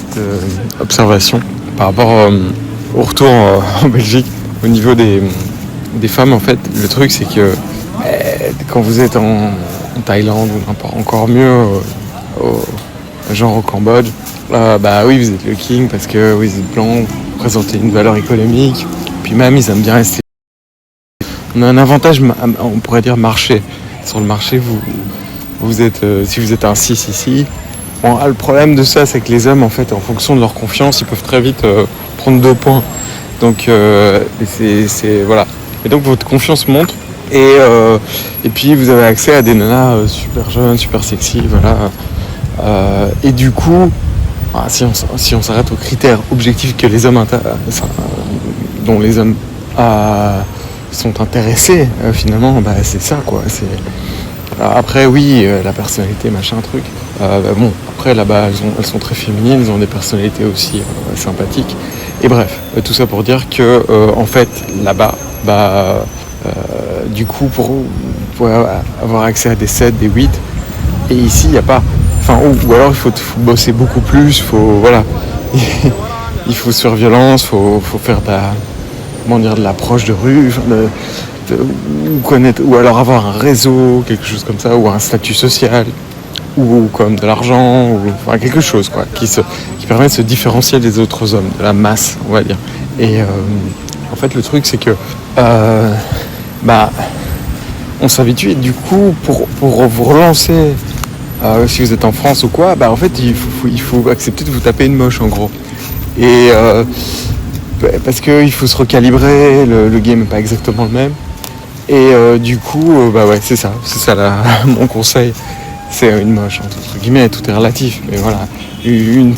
petite observation par rapport au retour en Belgique. Au niveau des femmes, en fait, le truc c'est que quand vous êtes en Thaïlande ou encore mieux genre au Cambodge, bah oui, vous êtes le king parce que oui, vous êtes blanc, vous représentez une valeur économique, puis même ils aiment bien rester. On a un avantage, on pourrait dire marché. Sur le marché, vous êtes, si vous êtes un 6 ici, bon, le problème de ça, c'est que les hommes, en fait, en fonction de leur confiance, ils peuvent très vite prendre 2 points. Donc, c'est voilà. Et donc, votre confiance monte. Et puis, vous avez accès à des nanas super jeunes, super sexy, voilà. Et du coup, si on s'arrête aux critères objectifs que les hommes dont les hommes sont intéressés, finalement, bah, c'est ça, quoi. Alors après, oui, la personnalité, machin, truc. Bon, après, là-bas, elles sont très féminines, elles ont des personnalités aussi sympathiques. Et bref, tout ça pour dire que, en fait, là-bas, du coup, pour avoir accès à des 7, des 8, et ici, il n'y a pas. Enfin, ou alors, il faut bosser beaucoup plus, voilà. Il faut se faire violence, faut faire de l'approche de rue, ou connaître, ou alors avoir un réseau, quelque chose comme ça, ou un statut social, ou comme de l'argent, ou enfin quelque chose quoi, qui permet de se différencier des autres hommes, de la masse, on va dire. Et en fait, le truc c'est que on s'habitue, et du coup, pour vous relancer, si vous êtes en France ou quoi, en fait, il faut accepter de vous taper une moche en gros. Et parce qu'il faut se recalibrer, le game n'est pas exactement le même. Et du coup, ouais, c'est ça mon conseil. C'est une moche, entre guillemets, tout est relatif. Mais voilà, une